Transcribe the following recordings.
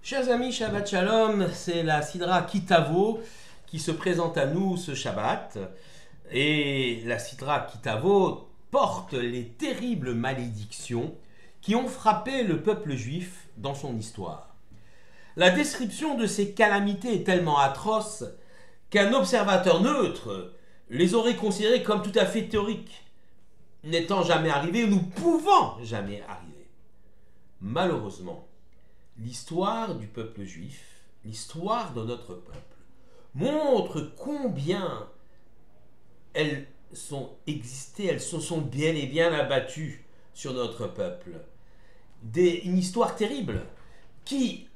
Chers amis, Shabbat Shalom, c'est la Sidra Kitavo qui se présente à nous ce Shabbat. Et la Sidra Kitavo porte les terribles malédictions qui ont frappé le peuple juif dans son histoire. La description de ces calamités est tellement atroce qu'un observateur neutre les aurait considérées comme tout à fait théoriques, n'étant jamais arrivées ou ne pouvant jamais arriver. Malheureusement, l'histoire du peuple juif, l'histoire de notre peuple, montre combien elles sont existées, elles se sont bien et bien abattues sur notre peuple. Une histoire terrible qui,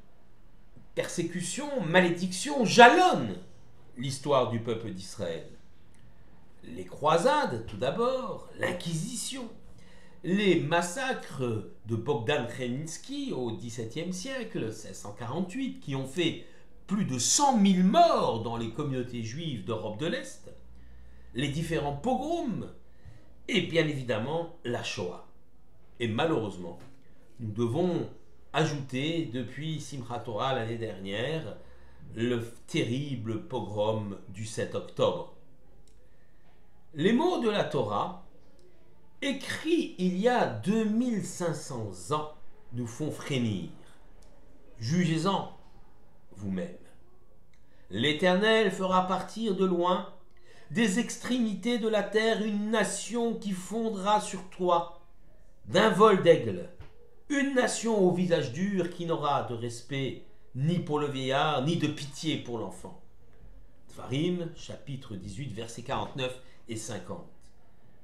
persécution, malédiction, jalonne l'histoire du peuple d'Israël. Les croisades, tout d'abord, l'Inquisition, les massacres de Bogdan Khmelnytsky au XVIIe siècle, 1648, qui ont fait plus de 100 000 morts dans les communautés juives d'Europe de l'Est, les différents pogroms, et bien évidemment la Shoah. Et malheureusement, nous devons ajouter, depuis Simchat Torah l'année dernière, le terrible pogrom du 7 octobre. Les mots de la Torah, écrits il y a 2500 ans, nous font frémir. Jugez-en vous-même. L'Éternel fera partir de loin, des extrémités de la terre, une nation qui fondera sur toi, d'un vol d'aigle, une nation au visage dur qui n'aura de respect ni pour le vieillard, ni de pitié pour l'enfant. Dvarim, chapitre 18, versets 49 et 50.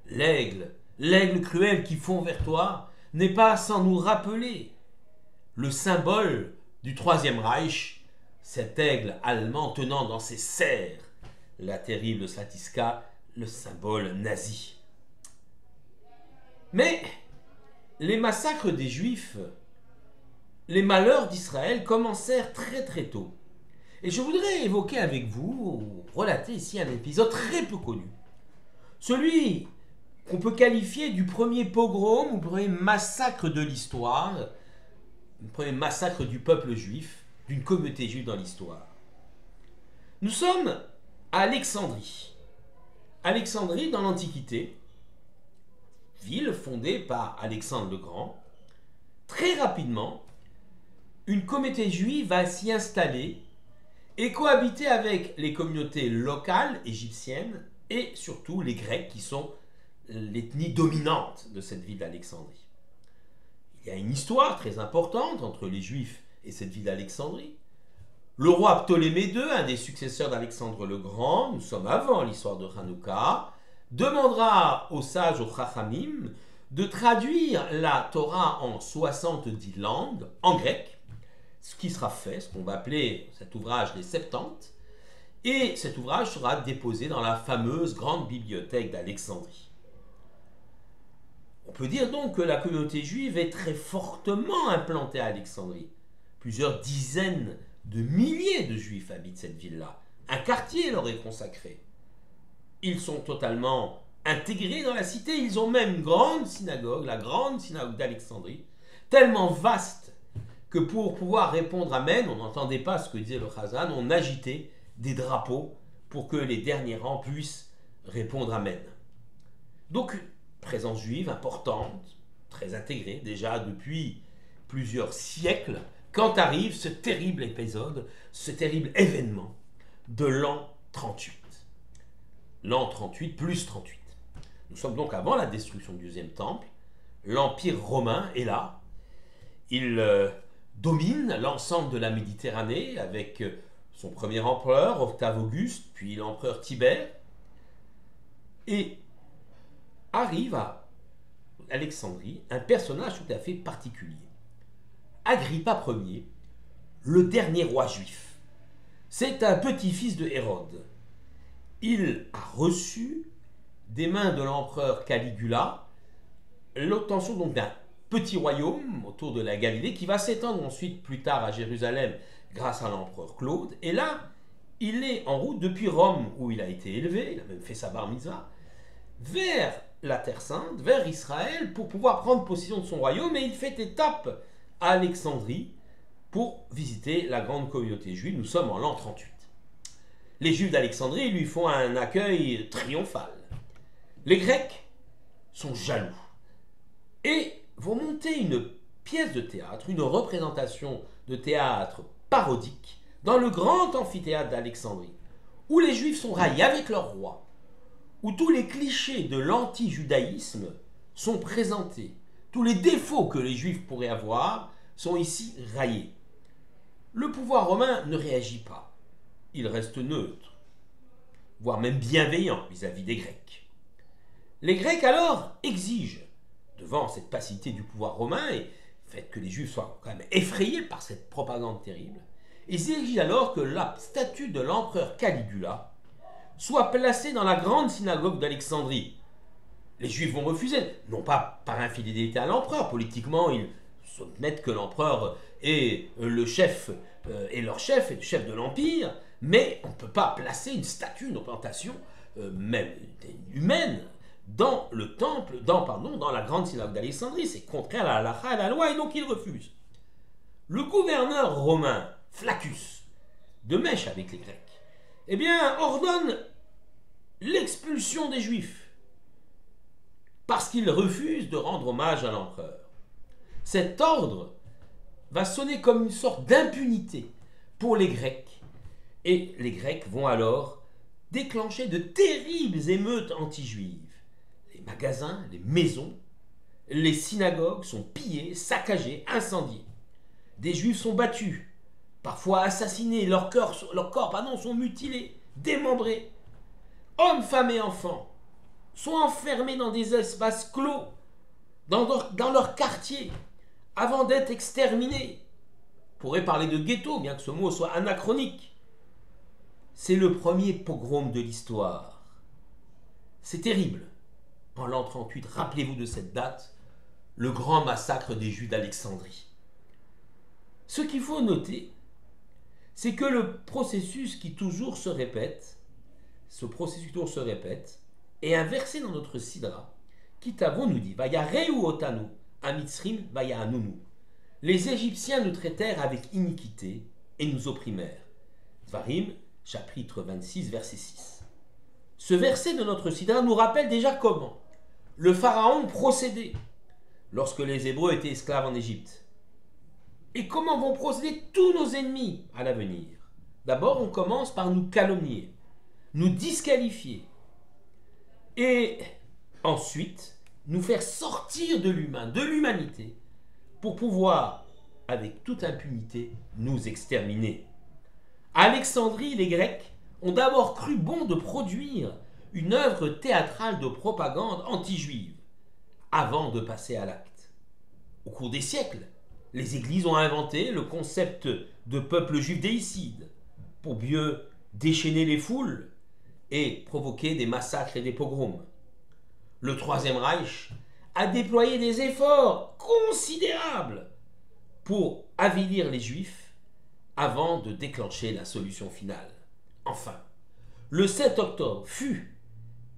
L'aigle cruel qui fond vers toi, n'est pas sans nous rappeler le symbole du Troisième Reich, cet aigle allemand tenant dans ses serres la terrible Svastika, le symbole nazi. Mais les massacres des Juifs, les malheurs d'Israël commencèrent très très tôt. Et je voudrais évoquer avec vous, relater ici un épisode très peu connu. Celui qu'on peut qualifier du premier pogrom, ou premier massacre de l'histoire, le premier massacre du peuple juif, d'une communauté juive dans l'histoire. Nous sommes à Alexandrie. Alexandrie dans l'Antiquité, ville fondée par Alexandre le Grand. Très rapidement, une communauté juive va s'y installer et cohabiter avec les communautés locales égyptiennes et surtout les Grecs qui sont l'ethnie dominante de cette ville d'Alexandrie. Il y a une histoire très importante entre les Juifs et cette ville d'Alexandrie. Le roi Ptolémée II, un des successeurs d'Alexandre le Grand, nous sommes avant l'histoire de Hanouka, demandera aux sages, aux Chachamim, de traduire la Torah en 70 langues, en grec, ce qui sera fait, ce qu'on va appeler cet ouvrage des Septante, et cet ouvrage sera déposé dans la fameuse grande bibliothèque d'Alexandrie. On peut dire donc que la communauté juive est très fortement implantée à Alexandrie. Plusieurs dizaines de milliers de juifs habitent cette ville-là. Un quartier leur est consacré. Ils sont totalement intégrés dans la cité. Ils ont même une grande synagogue, la grande synagogue d'Alexandrie, tellement vaste que pour pouvoir répondre Amen, on n'entendait pas ce que disait le Chazan, on agitait des drapeaux pour que les derniers rangs puissent répondre Amen. Donc, présence juive importante, très intégrée déjà depuis plusieurs siècles, quand arrive ce terrible épisode, ce terrible événement de l'an 38. L'an 38 plus 38. Nous sommes donc avant la destruction du deuxième temple. L'Empire romain est là. Il domine l'ensemble de la Méditerranée avec son premier empereur, Octave Auguste, puis l'empereur Tibère. Et arrive à Alexandrie un personnage tout à fait particulier. Agrippa Ier, le dernier roi juif. C'est un petit-fils de Hérode. Il a reçu des mains de l'empereur Caligula l'obtention donc d'un petit royaume autour de la Galilée qui va s'étendre ensuite plus tard à Jérusalem grâce à l'empereur Claude. Et là, il est en route depuis Rome où il a été élevé, il a même fait sa bar mitzvah, vers la Terre Sainte, vers Israël, pour pouvoir prendre possession de son royaume, et il fait étape à Alexandrie pour visiter la grande communauté juive. Nous sommes en l'an 38. Les Juifs d'Alexandrie lui font un accueil triomphal. Les Grecs sont jaloux et vont monter une pièce de théâtre, une représentation de théâtre parodique dans le grand amphithéâtre d'Alexandrie, où les Juifs sont raillés avec leur roi, où tous les clichés de l'anti-judaïsme sont présentés. Tous les défauts que les Juifs pourraient avoir sont ici raillés. Le pouvoir romain ne réagit pas. Il reste neutre, voire même bienveillant vis-à-vis des Grecs. Les Grecs alors exigent, devant cette passivité du pouvoir romain et le fait que les Juifs soient quand même effrayés par cette propagande terrible, ils exigent alors que la statue de l'empereur Caligula soit placée dans la grande synagogue d'Alexandrie. Les Juifs vont refuser, non pas par infidélité à l'empereur, politiquement ils admettent que l'empereur est le chef et leur chef et le chef de l'empire, mais on ne peut pas placer une statue, une représentation même humaine dans le temple, dans la grande synagogue d'Alexandrie. C'est contraire à la halakha, à la loi, et donc ils refusent. Le gouverneur romain Flaccus, de mèche avec les Grecs, eh bien, ordonne l'expulsion des Juifs parce qu'ils refusent de rendre hommage à l'empereur. Cet ordre va sonner comme une sorte d'impunité pour les Grecs, et les Grecs vont alors déclencher de terribles émeutes anti-juives. Les magasins, les maisons, les synagogues sont pillées, saccagées, incendiées. Des Juifs sont battus, parfois assassinés, leurs corps sont mutilés, démembrés. Hommes, femmes et enfants sont enfermés dans des espaces clos, dans leur quartier, avant d'être exterminés. On pourrait parler de ghetto, bien que ce mot soit anachronique. C'est le premier pogrom de l'histoire. C'est terrible. En l'an 38, rappelez-vous de cette date, le grand massacre des Juifs d'Alexandrie. Ce qu'il faut noter, c'est que le processus qui toujours se répète, est inversé dans notre sidra. Kitavo nous dit, Vaya reu otanu, amitzrim vaya anunu. Les Égyptiens nous traitèrent avec iniquité et nous opprimèrent. Dvarim, chapitre 26, verset 6. Ce verset de notre sidra nous rappelle déjà comment le pharaon procédait lorsque les Hébreux étaient esclaves en Égypte. Et comment vont procéder tous nos ennemis à l'avenir. D'abord, on commence par nous calomnier, nous disqualifier, et ensuite nous faire sortir de l'humain, de l'humanité, pour pouvoir, avec toute impunité, nous exterminer. À Alexandrie, les Grecs ont d'abord cru bon de produire une œuvre théâtrale de propagande anti-juive, avant de passer à l'acte. Au cours des siècles, les églises ont inventé le concept de peuple juif déicide, pour mieux déchaîner les foules et provoquer des massacres et des pogroms. Le Troisième Reich a déployé des efforts considérables pour avilir les Juifs avant de déclencher la solution finale. Enfin, le 7 octobre fut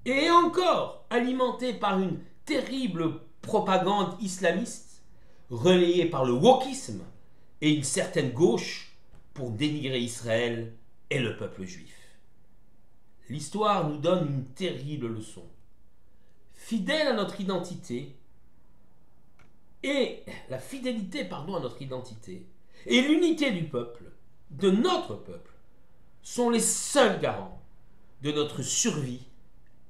et est encore alimenté par une terrible propagande islamiste relayée par le wokisme et une certaine gauche pour dénigrer Israël et le peuple juif. L'histoire nous donne une terrible leçon. Fidèle à notre identité, et la fidélité, à notre identité, et l'unité du peuple, de notre peuple, sont les seuls garants de notre survie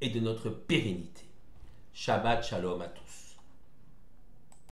et de notre pérennité. Shabbat Shalom à tous.